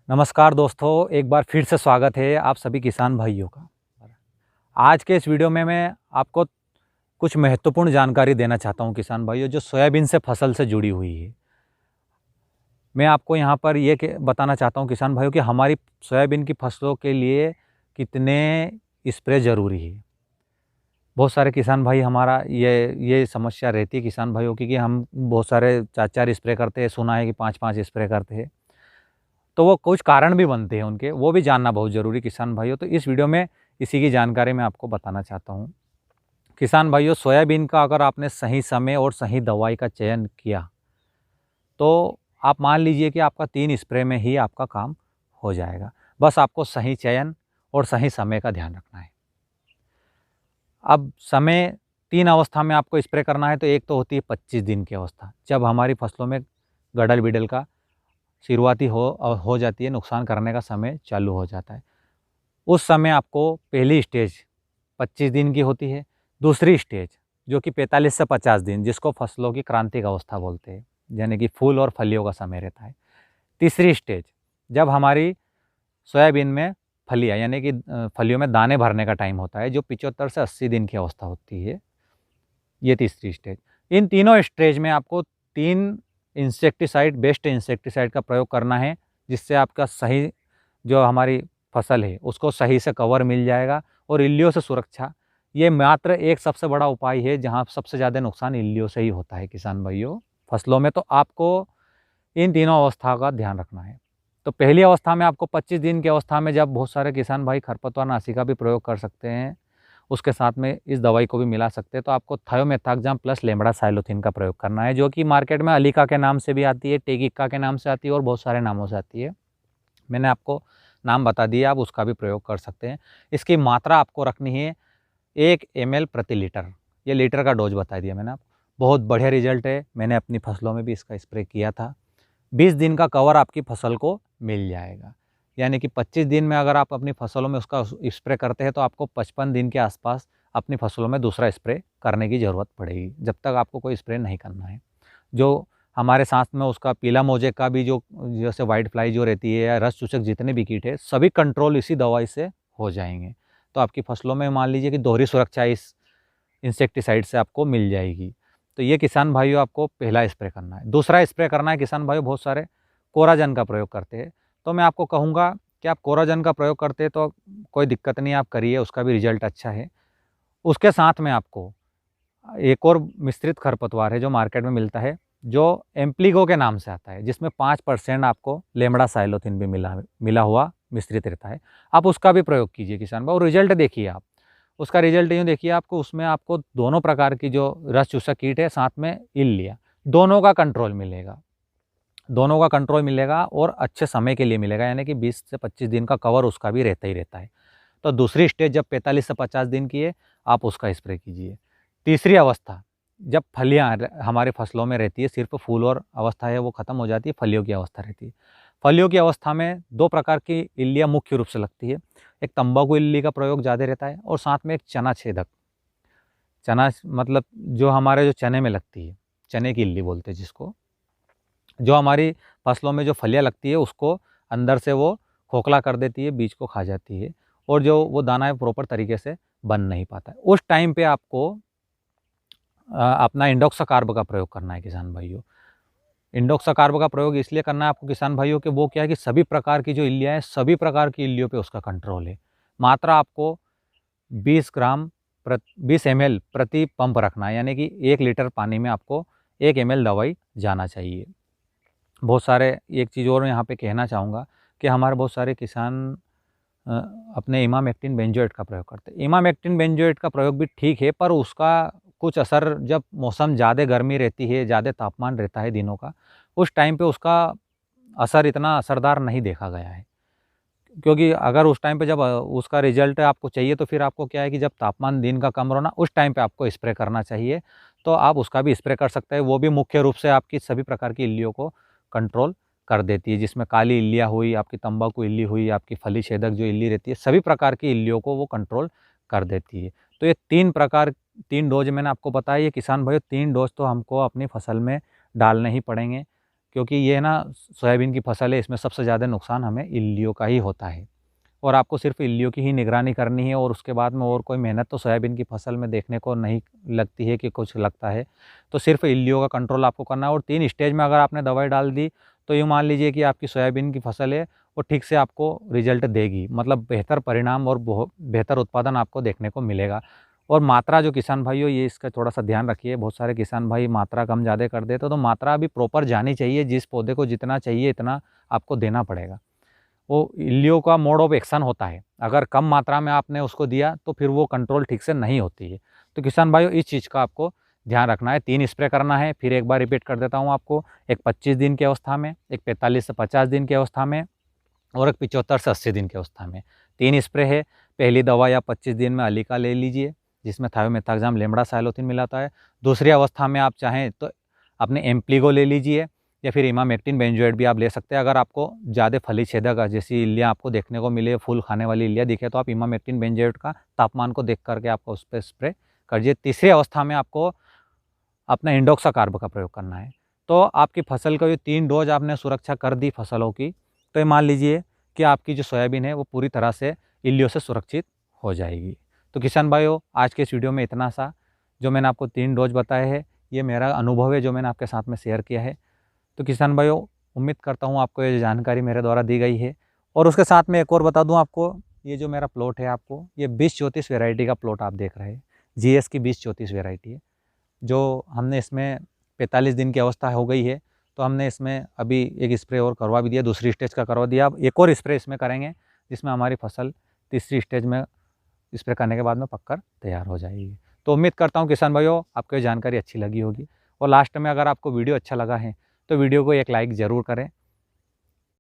नमस्कार दोस्तों, एक बार फिर से स्वागत है आप सभी किसान भाइयों का। आज के इस वीडियो में मैं आपको कुछ महत्वपूर्ण जानकारी देना चाहता हूं किसान भाइयों, जो सोयाबीन से फसल से जुड़ी हुई है। मैं आपको यहां पर ये बताना चाहता हूं किसान भाइयों कि हमारी सोयाबीन की फसलों के लिए कितने स्प्रे ज़रूरी है। बहुत सारे किसान भाई हमारा ये समस्या रहती है किसान भाइयों की कि हम बहुत सारे 4-4 स्प्रे करते हैं, सुना है कि 5-5 स्प्रे करते हैं। तो वो कुछ कारण भी बनते हैं उनके, वो भी जानना बहुत ज़रूरी किसान भाइयों। तो इस वीडियो में इसी की जानकारी मैं आपको बताना चाहता हूँ। किसान भाइयों, सोयाबीन का अगर आपने सही समय और सही दवाई का चयन किया, तो आप मान लीजिए कि आपका 3 स्प्रे में ही आपका काम हो जाएगा। बस आपको सही चयन और सही समय का ध्यान रखना है। अब समय 3 अवस्था में आपको स्प्रे करना है, तो एक तो होती है 25 दिन की अवस्था, जब हमारी फसलों में गड़ल-बिडल का शुरुआती हो जाती है, नुकसान करने का समय चालू हो जाता है। उस समय आपको पहली स्टेज 25 दिन की होती है, दूसरी स्टेज जो कि 45 से 50 दिन, जिसको फसलों की क्रांतिक अवस्था बोलते हैं, यानी कि फूल और फलियों का समय रहता है। तीसरी स्टेज जब हमारी सोयाबीन में फलियाँ यानी कि फलियों में दाने भरने का टाइम होता है, जो 75 से 80 दिन की अवस्था होती है, ये तीसरी स्टेज। इन तीनों स्टेज में आपको 3 इंसेक्टिसाइड, बेस्ट इंसेक्टिसाइड का प्रयोग करना है, जिससे आपका सही जो हमारी फसल है उसको सही से कवर मिल जाएगा और इल्लियों से सुरक्षा। ये मात्र एक सबसे बड़ा उपाय है जहाँ सबसे ज़्यादा नुकसान इल्लियों से ही होता है किसान भाइयों फसलों में। तो आपको इन तीनों अवस्था का ध्यान रखना है। तो पहली अवस्था में आपको 25 दिन की अवस्था में, जब बहुत सारे किसान भाई खरपतवार नाशी का भी प्रयोग कर सकते हैं, उसके साथ में इस दवाई को भी मिला सकते हैं, तो आपको थायोमेथाक्साम प्लस लेम्डासाइलोथिन का प्रयोग करना है, जो कि मार्केट में अलीका के नाम से भी आती है, टेगिका के नाम से आती है और बहुत सारे नामों से आती है। मैंने आपको नाम बता दिया, आप उसका भी प्रयोग कर सकते हैं। इसकी मात्रा आपको रखनी है 1 ml प्रति लीटर। ये लीटर का डोज बता दिया मैंने आपको। बहुत बढ़िया रिजल्ट है, मैंने अपनी फसलों में भी इसका स्प्रे किया था। 20 दिन का कवर आपकी फसल को मिल जाएगा। यानी कि 25 दिन में अगर आप अपनी फसलों में उसका स्प्रे करते हैं, तो आपको 55 दिन के आसपास अपनी फसलों में दूसरा स्प्रे करने की ज़रूरत पड़ेगी, जब तक आपको कोई स्प्रे नहीं करना है। जो हमारे साथ में उसका पीला मोजेक का भी, जो जैसे व्हाइट फ्लाई जो रहती है या रस चूसक जितने भी कीट है, सभी कंट्रोल इसी दवाई से हो जाएंगे। तो आपकी फसलों में मान लीजिए कि दोहरी सुरक्षा इस इंसेक्टिसाइड से आपको मिल जाएगी। तो ये किसान भाइयों आपको पहला स्प्रे करना है। दूसरा स्प्रे करना है किसान भाइयों, बहुत सारे कोराजन का प्रयोग करते हैं, तो मैं आपको कहूँगा कि आप कोराजन का प्रयोग करते हैं तो कोई दिक्कत नहीं, आप करिए, उसका भी रिजल्ट अच्छा है। उसके साथ में आपको एक और मिश्रित खरपतवार है जो मार्केट में मिलता है, जो एम्प्लीगो के नाम से आता है, जिसमें 5% आपको लेम्डासाइलोथिन भी मिला मिला हुआ मिश्रित रहता है। आप उसका भी प्रयोग कीजिए किसान भाई, और रिजल्ट देखिए आप। उसका रिजल्ट यूँ देखिए, आपको उसमें आपको दोनों प्रकार की जो रस चूसक कीट है, साथ में इल्लियाँ, दोनों का कंट्रोल मिलेगा। दोनों का कंट्रोल मिलेगा और अच्छे समय के लिए मिलेगा, यानी कि 20 से 25 दिन का कवर उसका भी रहता ही रहता है। तो दूसरी स्टेज जब 45 से 50 दिन की है, आप उसका स्प्रे कीजिए। तीसरी अवस्था जब फलियाँ हमारे फसलों में रहती है, सिर्फ फूल और अवस्था है वो ख़त्म हो जाती है, फलियों की अवस्था रहती है। फलियों की अवस्था में 2 प्रकार की इल्लियाँ मुख्य रूप से लगती है। एक तंबाकू इल्ली का प्रयोग ज़्यादा रहता है, और साथ में एक चना छेदक, चना मतलब जो हमारे जो चने में लगती है, चने की इल्ली बोलते हैं जिसको, जो हमारी फसलों में जो फलियाँ लगती है उसको अंदर से वो खोखला कर देती है, बीज को खा जाती है, और जो वो दाना है प्रॉपर तरीके से बन नहीं पाता है। उस टाइम पे आपको अपना इंडोक्साकार्ब का प्रयोग करना है किसान भाइयों। इंडोक्साकार्ब का प्रयोग इसलिए करना है आपको किसान भाइयों कि वो क्या है कि सभी प्रकार की जो इल्लियाँ हैं, सभी प्रकार की इल्लियों पे उसका कंट्रोल है। मात्रा आपको 20 ग्राम 20 ml प्रति पंप रखना है, यानी कि 1 लीटर पानी में आपको 1 ml दवाई जाना चाहिए। बहुत सारे, एक चीज़ और यहाँ पे कहना चाहूँगा कि हमारे बहुत सारे किसान अ, अपने इमामेक्टिन बेंजोएट का प्रयोग करते हैं। इमामेक्टिन बेंजोएट का प्रयोग भी ठीक है, पर उसका कुछ असर जब मौसम ज़्यादा गर्मी रहती है, ज़्यादा तापमान रहता है दिनों का, उस टाइम पे उसका असर इतना असरदार नहीं देखा गया है। क्योंकि अगर उस टाइम पे जब उसका रिजल्ट आपको चाहिए, तो फिर आपको क्या है कि जब तापमान दिन का कम रहो ना, उस टाइम पे आपको स्प्रे करना चाहिए। तो आप उसका भी स्प्रे कर सकते हैं। वो भी मुख्य रूप से आपकी सभी प्रकार की इल्लियों को कंट्रोल कर देती है, जिसमें काली इल्लियाँ हुई, आपकी तंबाकू इल्ली हुई, आपकी फली छेदक जो इल्ली रहती है, सभी प्रकार की इल्लियों को वो कंट्रोल कर देती है। तो ये 3 डोज मैंने आपको बताया। ये किसान भाइयों 3 डोज तो हमको अपनी फसल में डालने ही पड़ेंगे, क्योंकि ये ना सोयाबीन की फसल है, इसमें सबसे ज़्यादा नुकसान हमें इल्लियों का ही होता है और आपको सिर्फ इल्लियों की ही निगरानी करनी है और उसके बाद में और कोई मेहनत तो सोयाबीन की फसल में देखने को नहीं लगती है कि कुछ लगता है। तो सिर्फ इल्लियों का कंट्रोल आपको करना है और 3 स्टेज में अगर आपने दवाई डाल दी तो यूँ मान लीजिए कि आपकी सोयाबीन की फसल है वो ठीक से आपको रिजल्ट देगी, मतलब बेहतर परिणाम और बेहतर उत्पादन आपको देखने को मिलेगा। और मात्रा जो किसान भाइयों, ये इसका थोड़ा-सा ध्यान रखिए, बहुत सारे किसान भाई मात्रा कम ज़्यादा कर देते तो मात्रा भी प्रॉपर जानी चाहिए, जिस पौधे को जितना चाहिए इतना आपको देना पड़ेगा। वो इल्लियों का मोड ऑफ एक्शन होता है, अगर कम मात्रा में आपने उसको दिया तो फिर वो कंट्रोल ठीक से नहीं होती है। तो किसान भाइयों इस चीज़ का आपको ध्यान रखना है, 3 स्प्रे करना है, फिर एक बार रिपीट कर देता हूँ आपको, एक 25 दिन की अवस्था में, एक 45 से 50 दिन की अवस्था में और एक 75 से 80 दिन की अवस्था में। 3 स्प्रे है, पहली दवा या 25 दिन में अलीका ले लीजिए, जिसमें थायोमेथाक्साम लेम्डासाइलोथेन मिलाता है। दूसरी अवस्था में आप चाहें तो अपने एम्प्लीगो ले लीजिए या फिर इमामेक्टिन बेंजोएट भी आप ले सकते हैं। अगर आपको ज़्यादा फली छेदक जैसी इल्लियाँ आपको देखने को मिले, फूल खाने वाली इल्लियाँ दिखे तो आप इमामेक्टिन बेंजोएट का तापमान को देख करके आपको उस पर स्प्रे करिए। तीसरी अवस्था में आपको अपना इंडोक्साकार्ब का प्रयोग करना है। तो आपकी फसल को ये 3 डोज आपने सुरक्षा कर दी फसलों की, तो ये मान लीजिए कि आपकी जो सोयाबीन है वो पूरी तरह से इल्लियों से सुरक्षित हो जाएगी। तो किसान भाइयों आज के इस वीडियो में इतना सा, जो मैंने आपको 3 डोज बताए हैं, ये मेरा अनुभव है जो मैंने आपके साथ में शेयर किया है। तो किसान भाइयों उम्मीद करता हूँ आपको ये जानकारी मेरे द्वारा दी गई है। और उसके साथ में एक और बता दूँ आपको, ये जो मेरा प्लॉट है आपको, ये 2034 वैरायटी का प्लॉट आप देख रहे हैं। जीएस की 2034 वैरायटी है, जो हमने इसमें 45 दिन की अवस्था हो गई है, तो हमने इसमें अभी एक स्प्रे और करवा भी दिया, दूसरी स्टेज का करवा दिया। अब एक और स्प्रे इसमें करेंगे जिसमें हमारी फसल तीसरी स्टेज में स्प्रे करने के बाद में पककर तैयार हो जाएगी। तो उम्मीद करता हूँ किसान भाइयों आपको ये जानकारी अच्छी लगी होगी और लास्ट में अगर आपको वीडियो अच्छा लगा है तो वीडियो को एक लाइक ज़रूर करें